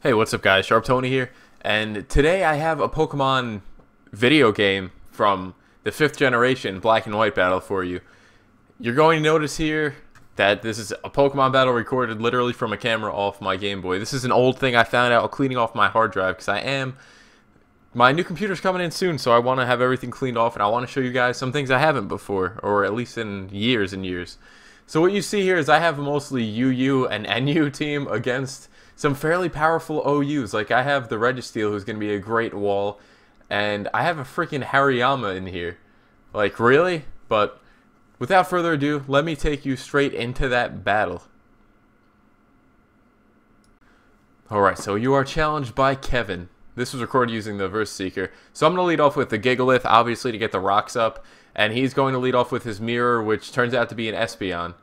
Hey, what's up guys? Sharp Tony here, and today I have a Pokemon video game from the 5th generation Black and White battle for you. You're going to notice here that this is a Pokemon battle recorded literally from a camera off my Game Boy. This is an old thing I found out cleaning off my hard drive because my new computer's coming in soon, so I want to have everything cleaned off, and I want to show you guys some things I haven't before, or at least in years and years. So what you see here is I have a mostly UU and NU team against some fairly powerful OUs. Like, I have the Registeel, who's going to be a great wall, and I have a freaking Hariyama in here. Like, really? But without further ado, let me take you straight into that battle. Alright, so you are challenged by Kevin. This was recorded using the Verse Seeker. So I'm going to lead off with the Gigalith, obviously, to get the rocks up. And he's going to lead off with his Mirror, which turns out to be an Espeon.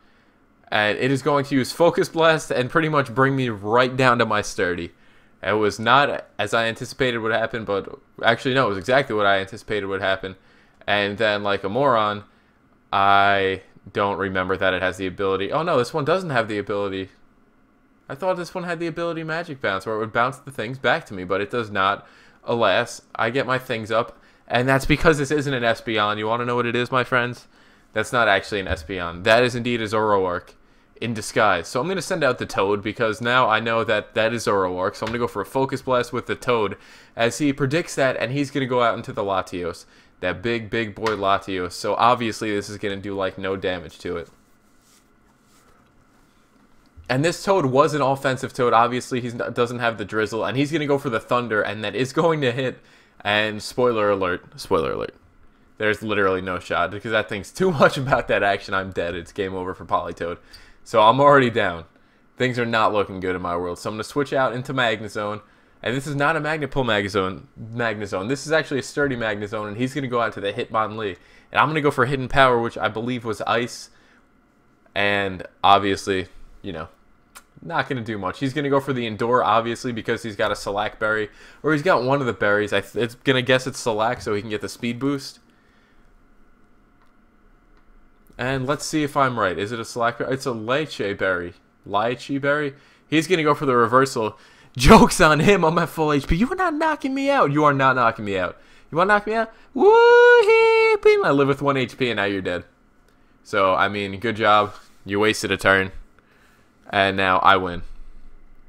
And it is going to use Focus Blast and pretty much bring me right down to my Sturdy. It was not as I anticipated would happen, but actually no, it was exactly what I anticipated would happen. And then, like a moron, I don't remember that it has the ability. Oh no, this one doesn't have the ability. I thought this one had the ability Magic Bounce, where it would bounce the things back to me, but it does not. Alas, I get my things up, and that's because this isn't an Espeon. You want to know what it is, my friends? That's not actually an Espeon. That is indeed a Zoroark in disguise. So I'm going to send out the Toad because now I know that that is Zoroark. So I'm going to go for a Focus Blast with the Toad as he predicts that, and he's going to go out into the Latios. That big boy Latios. So obviously this is going to do like no damage to it. And this Toad was an offensive Toad. Obviously he doesn't have the Drizzle, and he's going to go for the Thunder, and that is going to hit. And spoiler alert. There's literally no shot because that thing's too much about that action. I'm dead. It's game over for Politoed. So I'm already down. Things are not looking good in my world. So I'm going to switch out into Magnezone. And this is not a Magnet-Pull Magnezone. This is actually a sturdy Magnezone. And he's going to go out to the Hitmonlee. And I'm going to go for Hidden Power, which I believe was Ice. And obviously, you know, not going to do much. He's going to go for the Endure, obviously, because he's got a Salac Berry. Or he's got one of the berries. It's going to guess it's Salac so he can get the speed boost. And let's see if I'm right. Is it a Salac Berry? It's a Lychee Berry. Lychee Berry? He's going to go for the reversal. Joke's on him. I'm at full HP. You are not knocking me out. You are not knocking me out. You want to knock me out? Woo-hee! I live with 1 HP and now you're dead. So, I mean, good job. You wasted a turn. And now I win.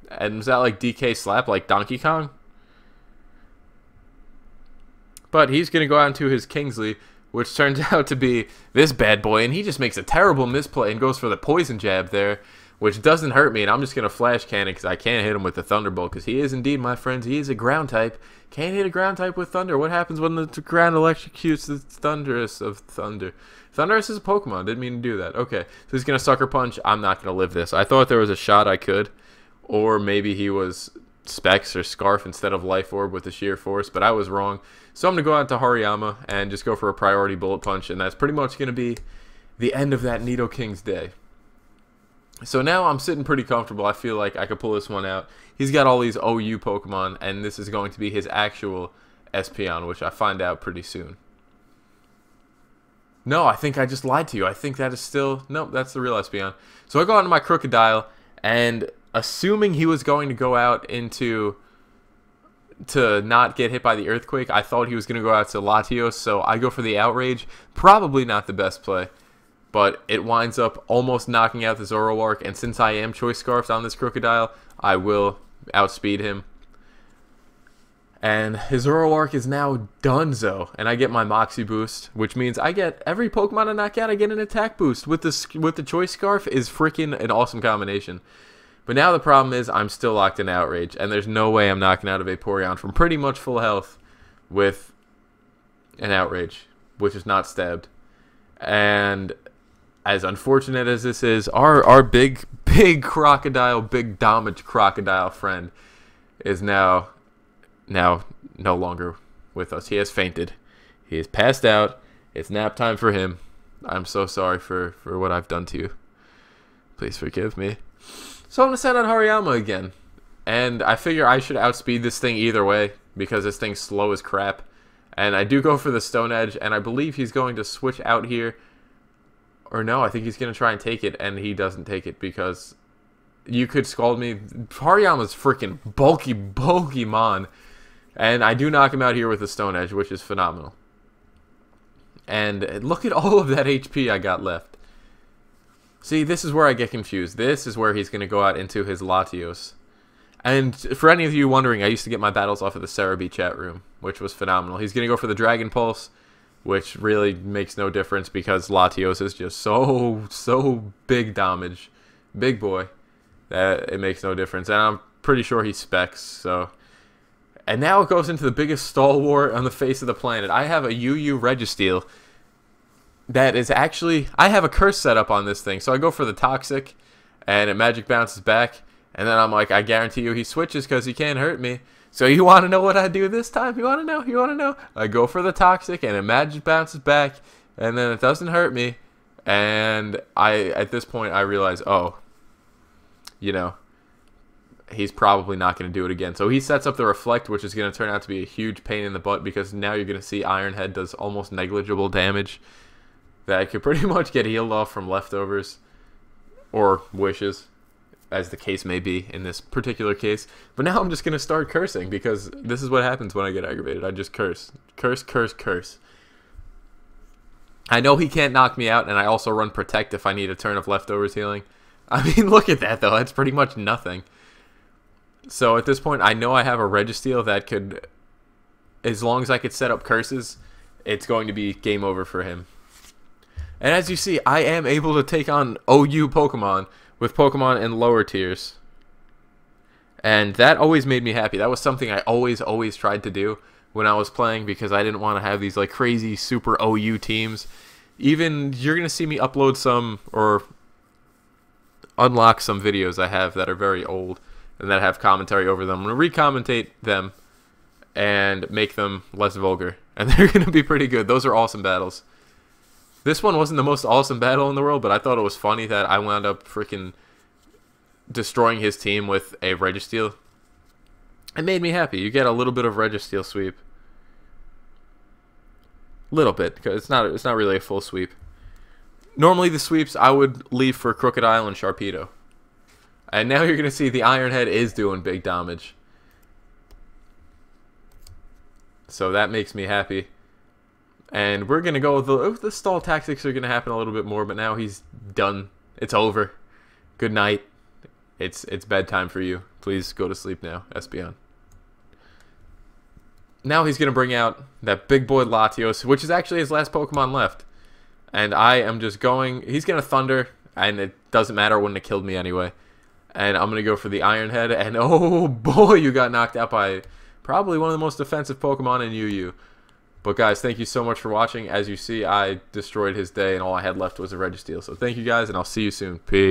And was that like DK Slap, like Donkey Kong? But he's going to go out into his Kingsley, which turns out to be this bad boy, and he just makes a terrible misplay and goes for the Poison Jab there, which doesn't hurt me, and I'm just going to Flash Cannon because I can't hit him with the Thunderbolt, because he is indeed, my friends, he is a ground type. Can't hit a ground type with Thunder. What happens when the ground electrocutes the Thundurus of Thunder? Thundurus is a Pokemon. Didn't mean to do that. Okay, so he's going to Sucker Punch. I'm not going to live this. I thought there was a shot I could, or maybe he was Specs or Scarf instead of Life Orb with the Sheer Force, but I was wrong. So I'm going to go out to Hariyama and just go for a priority Bullet Punch, and that's pretty much going to be the end of that Nidoking's day. So now I'm sitting pretty comfortable. I feel like I could pull this one out. He's got all these OU Pokemon, and this is going to be his actual Espeon, which I find out pretty soon. No, I think I just lied to you. I think that is still... Nope, that's the real Espeon. So I go out to my Crocodile, and assuming he was going to go out into... to not get hit by the Earthquake, I thought he was going to go out to Latios, so I go for the Outrage. Probably not the best play, but it winds up almost knocking out the Zoroark, and since I am Choice Scarfed on this Crocodile, I will outspeed him. And his Zoroark is now donezo, and I get my Moxie boost, which means I get every Pokemon I knock out, I get an attack boost. With the Choice Scarf is freaking an awesome combination. But now the problem is I'm still locked in Outrage, and there's no way I'm knocking out a Vaporeon from pretty much full health with an Outrage, which is not stabbed. And as unfortunate as this is, our big crocodile, big damage crocodile friend is now no longer with us. He has fainted. He has passed out. It's nap time for him. I'm so sorry for what I've done to you. Please forgive me. So I'm going to send out Hariyama again. And I figure I should outspeed this thing either way, because this thing's slow as crap. And I do go for the Stone Edge, and I believe he's going to switch out here. Or no, I think he's going to try and take it, and he doesn't take it because you could scold me. Hariyama's freaking bulky mon. And I do knock him out here with a Stone Edge, which is phenomenal. And look at all of that HP I got left. See, this is where I get confused. This is where he's going to go out into his Latios. And for any of you wondering, I used to get my battles off of the Cerebi chat room, which was phenomenal. He's going to go for the Dragon Pulse, which really makes no difference because Latios is just so big damage. Big boy. That it makes no difference. And I'm pretty sure he specs, so... And now it goes into the biggest stalwart on the face of the planet. I have a UU Registeel that is actually... I have a curse set up on this thing. So I go for the Toxic, and it magic bounces back. And then I'm like, I guarantee you he switches because he can't hurt me. So you want to know what I do this time? You want to know? You want to know? I go for the Toxic, and it magic bounces back. And then it doesn't hurt me. And at this point, I realize, oh, you know... he's probably not going to do it again. So he sets up the Reflect, which is going to turn out to be a huge pain in the butt because now you're going to see Iron Head does almost negligible damage that could pretty much get healed off from leftovers or wishes, as the case may be in this particular case. But now I'm just going to start cursing because this is what happens when I get aggravated. I just curse. Curse, curse, curse. I know he can't knock me out, and I also run Protect if I need a turn of leftovers healing. I mean, look at that, though. That's pretty much nothing. So at this point, I know I have a Registeel that could, as long as I could set up curses, it's going to be game over for him. And as you see, I am able to take on OU Pokemon with Pokemon in lower tiers. And that always made me happy. That was something I always tried to do when I was playing because I didn't want to have these like crazy super OU teams. Even, you're going to see me upload some or unlock some videos I have that are very old and that have commentary over them. I'm going to re-commentate them and make them less vulgar. And they're going to be pretty good. Those are awesome battles. This one wasn't the most awesome battle in the world, but I thought it was funny that I wound up freaking destroying his team with a Registeel. It made me happy. You get a little bit of Registeel sweep. Little bit, because it's not really a full sweep. Normally the sweeps I would leave for Crocodile and Sharpedo. And now you're going to see the Iron Head is doing big damage. So that makes me happy. And we're going to go with the stall tactics are going to happen a little bit more, but now he's done. It's over. Good night. It's bedtime for you. Please go to sleep now, Espeon. Now he's going to bring out that big boy Latios, which is actually his last Pokemon left. And I am just going... He's going to Thunder, and it doesn't matter, it wouldn't have killed me anyway. And I'm going to go for the Iron Head, and oh boy, you got knocked out by probably one of the most defensive Pokemon in UU. But guys, thank you so much for watching. As you see, I destroyed his day, and all I had left was a Registeel. So thank you guys, and I'll see you soon. Peace.